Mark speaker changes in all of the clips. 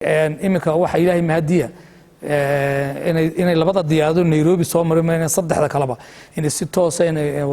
Speaker 1: imika waxa ilaahay mahadiya inay labada diyaarado Nairobi soo mareen saddexda kalaba inay si toos ah inay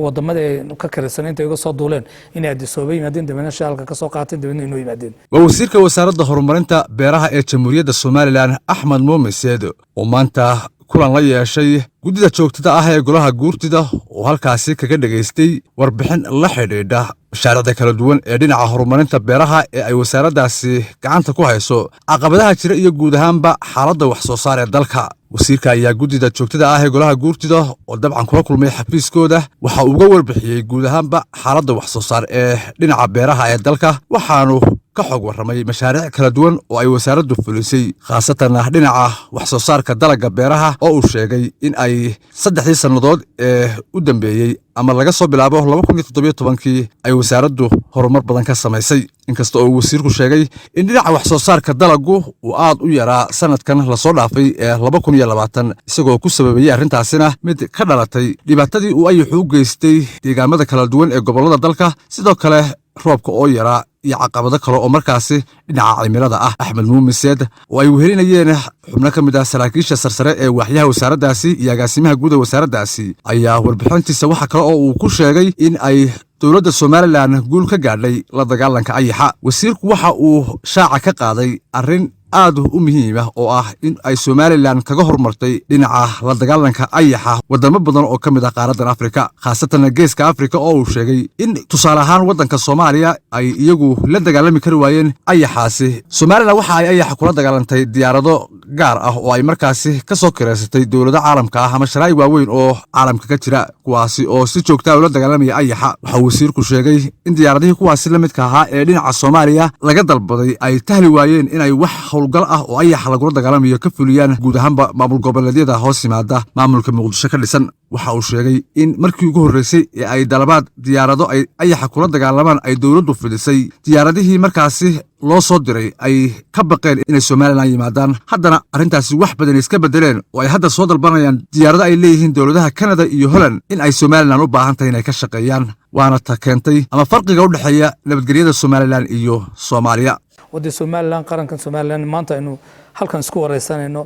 Speaker 1: wadamada ka karsanaynta iga soo duuleen inay adisoobay yimaadeen dibadna shaalka ka soo qaateen dibadna inuu yimaadeen
Speaker 2: wasiirka wasaaradda horumarinta beeraha ee Jamhuuriyadda Soomaaliland Axmed Muumin Seedo oo maanta kulan la yeeshay gudida joogtada ah ee golaha guurtida oo halkaasi kaga dhageystay warbixin la xidhiidha mashaariicda kala duwan ee dhinaca horumarinta beeraha ee ay wasaaraddaasi gacanta ku hayso caqabadaha jira iyo guud ahaanba xaaladda wax soo saar ee dalka wasiirka ayaa gudida joogtada ah ee golaha guurtida oo dabcan kula kulmay xafiiskooda waxa uu uga warbixiyey guud ahaanba xaaladda wax soo saar ee dhinaca beeraha ee dalka waxaanu ka xog warramay mashaariic kala duwan oo ay wasaaraddu fulisay khaasatan dhinaca wax soo saarka dalagga beeraha oo uu sheegay in ay 3 sannadood ee u dambeeyay ama laga soo bilaabo 2017 ay wasaaraddu horumar badan ka samaysay inkasta oo wasiirku sheegay in dhinaca wax soo saarka dalaggu uu aad u yaraa sanadkan la soo dhaafay ee 2020 isagoo ku sababayay arrintaasina mid ka dhalatay dhibaatadii uu ayuxu u geystay deegaamada kala duwan ee gobollada dalka sidoo kale roobka oo yaraa iyo caqabado kale oo markaasi dhinaca cimilada ah Axmed Muumin Seed oo ay wehelinayeen xubno ka mid ah saraakiisha sarsare ee waaxyaha wasaaraddaasi iyo agaasimaha guud ee wasaaraddaasi ayaa warbixintiisa waxa kale oo uu ku sheegay in ay dowladda Soomaaliland guul ka gaadhay la dagaalanka ayaxa wasiirku waxa uu shaaca ka qaaday arrin aad u muhiim ah oo ah in ay Soomaaliland kaga hormartay dhinaca la dagaalanka ayaxa wadamo badan oo ka mid ah qaaradda Afrika khaasatan geeska Afrika oo uu sheegay in tusaale ahaan wadanka Soomaaliya ay iyagu la dagaalami kari waayeen ayaxaasi Soomaaliland waxa ay ayaxa kula dagaalantay diyaarado gaar ah oo ay markaasi ka soo kireysatay dowladda caalamka ah ama sharaa'ig waaweyn oo caalamka ka jira kuwaasi oo si joogto ah ula dagaalamaya ayaxa waxa wasiirku sheegay in diyaaradihii kuwaasi la midka ahaa ee dhinaca Soomaaliya laga dalbaday ay tahli waayeen inay wax howlgal ah oo ayaxa lagula dagaalamayo ka fuliyaan guud ahaanba maamul goboleedyada hoos yimaada maamulka Muqdisho ka dhisan waxa uu sheegay in markii ugu horeysay ee ay dalabaad diyaarado ay ayaxa kula dagaalamaan ay dowladdu fidisay diyaaradihii markaasi loo soo diray ay ka baqeen inay Soomaaliland yimaadaan haddana arrintaasi wax badan iska bedeleen oo ay hadda soo dalbanayaan diyaarado ay leeyihiin dowladaha Canada iyo Holland in ay Soomaaliland u baahan tahay inay ka shaqeeyaan waana ta keentay ama farqiga u dhaxeeya nabadgelyada Soomaaliland iyo Soomaaliya
Speaker 1: wadda Soomaaliland qarankan Soomaaliland maanta inuu halkan isku wareysanayno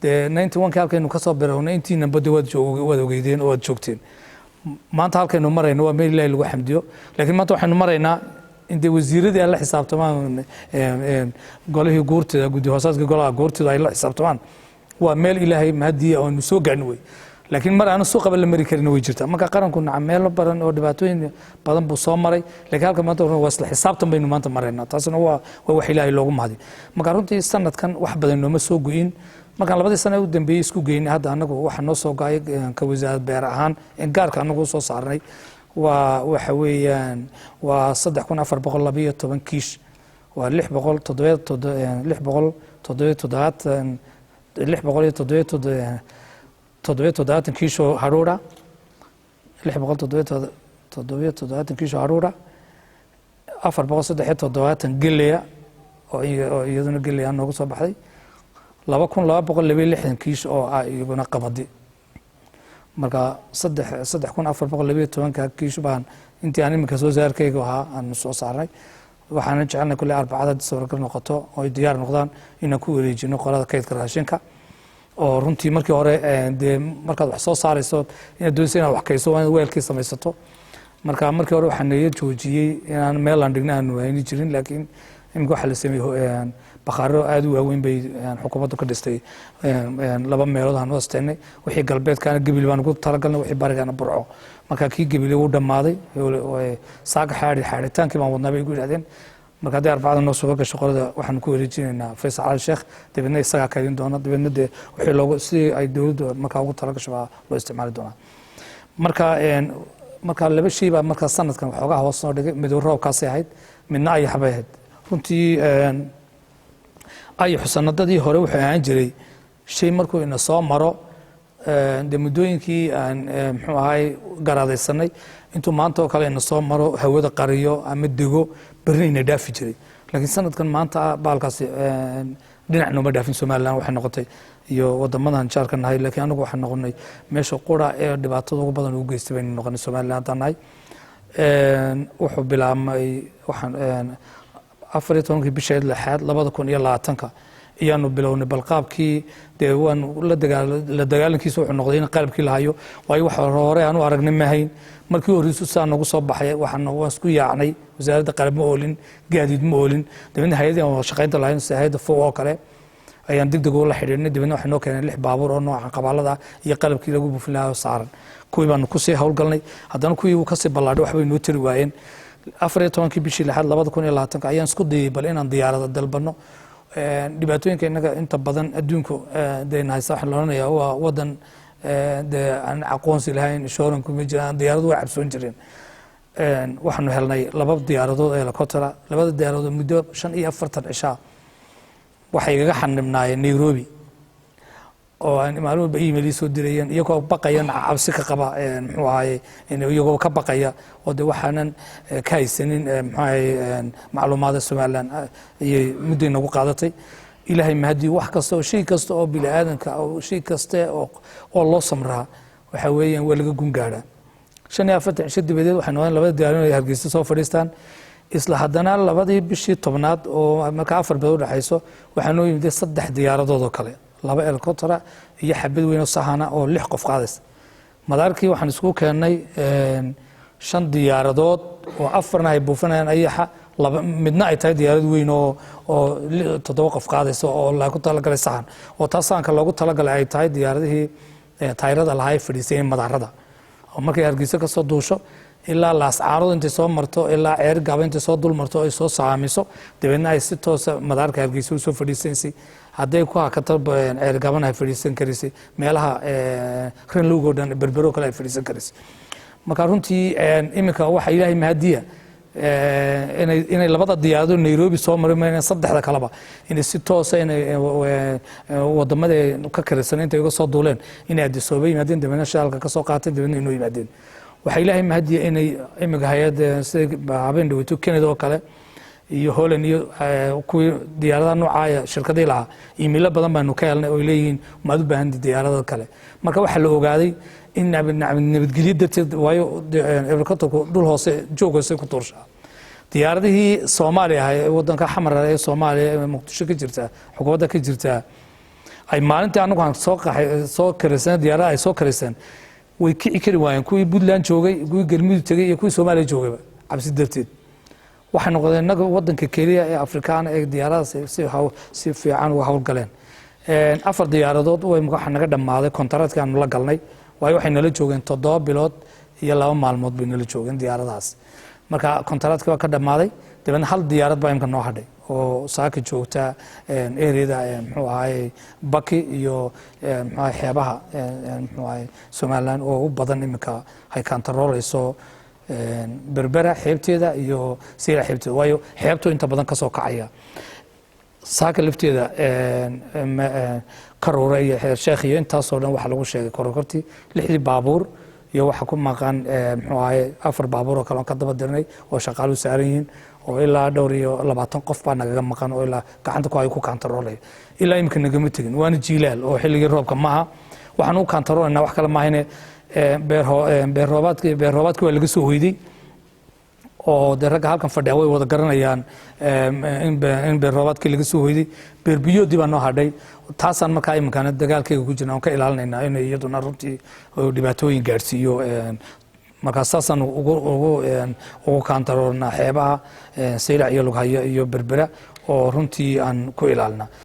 Speaker 1: 91 halkaynu ka soo birownay intiina badda wad ogeydeen oo wad joogteen maanta halkaynu marayno waa meel Ilaahay lagu xamdiyo laakiin maanta waxaynu maraynaa in wasiiradii ay la xisaabtamaan golihii guurtida guddi hoosaadka golaha guurtida ay la xisaabtamaan waa meel Ilaahay mahadiya oo nu soo gacan way laakiin mar aan soo qabal la mari karin way jirtaa marka qaranku meel badan oo dhibaatooyin badan buu soo maray laakiin halka maanta waa isla xisaabtan baynu maanta maraynaa taasina waa wax Ilaahay loogu mahadi marka runtii sanadkan wax badan nooma soo go'in marka labadii sano u dambeeyay isku geynay hadda anagu waxa noo soo gaay ka wasaaradda beer ahaan in gaarka anagu soo saarnay waxa weeyaan waa 3412 kiish waa 600 kiish oo haruura 600 kiish oo haruura 473 geleya oo iyaduna geleya noogu soo baxday 2260 kiish oo iyaguna qabadi marka 3412 kiish baan intii aan imika soo saarkayga ahaa aan soo saaray waxaan jecelnahay kulli arbacada sawirgal noqoto oo diyaar noqdaan inaan ku wareejino qolada kaydka raashinka oo runtii markii hore markaad wax soo saarayso inaad doonayso inaad wax kayso waa weelkii samaysato marka markii hore waxaan neeyay joojiyay inaan meel aan dhigna aan wayni jirin laakiin imika waxa la sameeyay bakhaaro aad u waaweyn bay xukuumaddu ka dhistay laba meelood aan wasteynay wixii galbeedkaana Gabil baan ugu talagalnay wixii barigaana Burco marka kii Gabil uu dhamaaday saaga xaaritaankii baan wadnaa bay igu yiraahdeen marka hadii arbacada noo soo gasho qolada waxaan ku wareejinaynaa Faysal Ali Sheekh dibadna isaga ka idin doona dibadna wixii loogu si ay dawladdu marka ugu talagasho loo isticmaali doona marka laba shay baa marka sanadkan waxoogaa hoos soo dhigay mid roobkaas ahayd midna ay habayd runtii ay xusanadadii hore wuxuu ahaan jiray shay markuu ina soo maro muddooyinkii aan muxuu ahay garaadaysanay intuu maanta oo kale ina soo maro hawada qariyo ama dego berri ina dhaafi jiray laakiin sanadkan maanta baalkaas dhinac nooma dhaafin Soomaaliland waxay noqotay iyo wadamadan jaarka nahay laakiin anagu waxaan noqonay meesha qura ee dhibaatada ugu badan u geystay baynu noqonay Soomaaliland nahay wuxuu bilaabmay waxaan 14 bishii lixaad 2020 ayaanu bilownay balqaabkii waan la dagaalankiisa wuxuu noqday in qalabkii la hayo way wax hore aanu aragnay ma hayn markii horiisu saan ugu soo baxay waxaan isku yaacnay wasaaradda qalab ma oolin gaadiid ma oolin dibadna hay'adaha oo shaqaynta lahayn hay'adda fog oo kale ayaan degdeg u la xiriirnay dibadna waxay noo keeneen 6 baabuur oo nooca qabaalada iyo qalabkii lagu buufin lahaa saaran kuwii baan ku sii hawlgalnay haddana kuwii uu ka sii ballaadhay waxbay noo tiri waayeen 14 bishii lixaad 2020 ayaan isku dayay bal inaan diyaarada dalbano dhibaatooyinka inaga inta badan adduunku deynaysa waxa la oranayaa waa wadan aan aqoonsi lahayn insurance kuma jiraan diyaaradu way cabsoon jireen waxaanu helnay 2 diyaaradood ee helicopter labada diyaaradood muddo 45 cisha waxay igaga xanibnaayeen Nairobi oo aan maalmo email soo dirayeen iyagoo baqayaan cabsi ka qaba muxuu ahaayay in iyagoo ka baqaya oo de waxaanan ka haysanin muxuu ahaayay macluumaadka Soomaaliland iyo muddo nagu qaadatay ilaahay mahdi wax kasta oo shay kasta oo bil aadanka oo shay kasta oo loo samraa waxa weeyaan waa laga gungaara 45 cisho dibadeed waxaan noqon labada diyaarado ay Hargeysa soo fadhiistaan isla haddana labadii bishii 10aad oo marka 4 bilood dhaxayso waxaan noo yimid 3 diyaaradood oo kale 2 helicopter iyo xabad weyn oo sahana oo 6 qof qaadays madaarkii waxaan isku keenay 5 diyaaradood oo 4na ay buufanayaan ayaxa midna ay tahay diyaarad weyn oo 7 qof qaadayso oo la ku talagalay sahan oo taasanka loogu talagalay ay tahay diyaaradihii taayirada lahaay fadhiisay madaarada oo markay Hargeysa ka soo duusho ilaa laas caarado inta soo marto ilaa ceer gaaban inta soo dul marto ay soo saamiso dibadna ay si toos ah madaarka Hargeysa soo fadhiisanaysi haday ku hakato ceer gaaban ay fadhiisan karisay meelaha rin lugo dhan berbero kale ay fadhiisan karisay marka runtii imika waxa Ilaahay mahadiya inay labada diyaarado Nairobi soo mareen saddexda kaleba inay si toos ah inay wadamada ka karisan inta iga soo duuleen inay adisoobay yimaadeen dibadna shaalka ka soo qaateen dibadna inuu yimaadeen waxa Ilaahay mahadiya inay imika hay'adda sida habeen dhawto Canada oo kale iyo Holland iyo kuwii diyaaradaha nooca shirkadaha laha email badan baan ka helnay oo leeyihiin ma u baahan diyaaradaha kale marka waxa la ogaaday in nabadgelyo darteed waayo helicopterku dhul hoose joogaysa ku tuurshaa diyaaradihii Soomaaliya ee wadanka xamar ee Soomaaliya ee Muqdisho ka jirta xukuumadda ka jirta ay maalintii anagu aan soo karisan diyaaradaha ay soo karisan way kici kari waayeen kuwii Puntland joogay kuwii Galmudug tagay iyo kuwii Soomaaliya joogay cabsi darteed waxaan noqday inaga wadanka kaliya ee Afrikaan ee diyaaradaha si fiican u hawl galeen 4 diyaaradood way waxa naga dhamaaday kontaraadkii aan la galnay way waxay nala joogeen 7 bilood iyo 2 maalmood bay nala joogeen diyaaradahaas marka kontaraadkii waa ka dhamaaday dibadna hal diyaarad baa imka noo hadhay oo saaka joogta area muxuu ahaayay Baki iyo muxuu ahaayay xeebaha muxuu ahaayay Soomaaliland oo u badan imka ay kantaroolayso berbera xeebteeda iyo siira xeebteeda waayo xeebtu inta badan ka soo kacaya saaka lafteeda karoora iyo sheekh iyo intaas oo dhan waxa lagu sheegay korokortii 6 baabuur iyo waxa ku maqan muxuu ahaayay 4 baabuur oo kale ka daba dirnay oo shaqaalu saaran yihiin oo ilaa dhowr iyo 20 qof baa naga maqan oo ilaa gacanta ku ay ku kantaroolay ilaa imka naga ma tagin waana jiilaal oo xilligii roobka maaha waxaan u kantaroolnaa wax kale maahine beer roobaadkii waa laga soo hoyday oo ragga halkan fadhiya way wada garanayaan in beer roobaadkii laga soo hoyday beer biyoodii baa noo hadhay taasaan markaa iminkaana dagaalkayga ku jirna aan ka ilaalinaynaa inay iyaduna runtii dhibaatooyin gaadhsiiyo markaa saasaan ugu kantaroolnaa xeebaha saylac iyo lughayo iyo berbera oo runtii aan ku ilaalina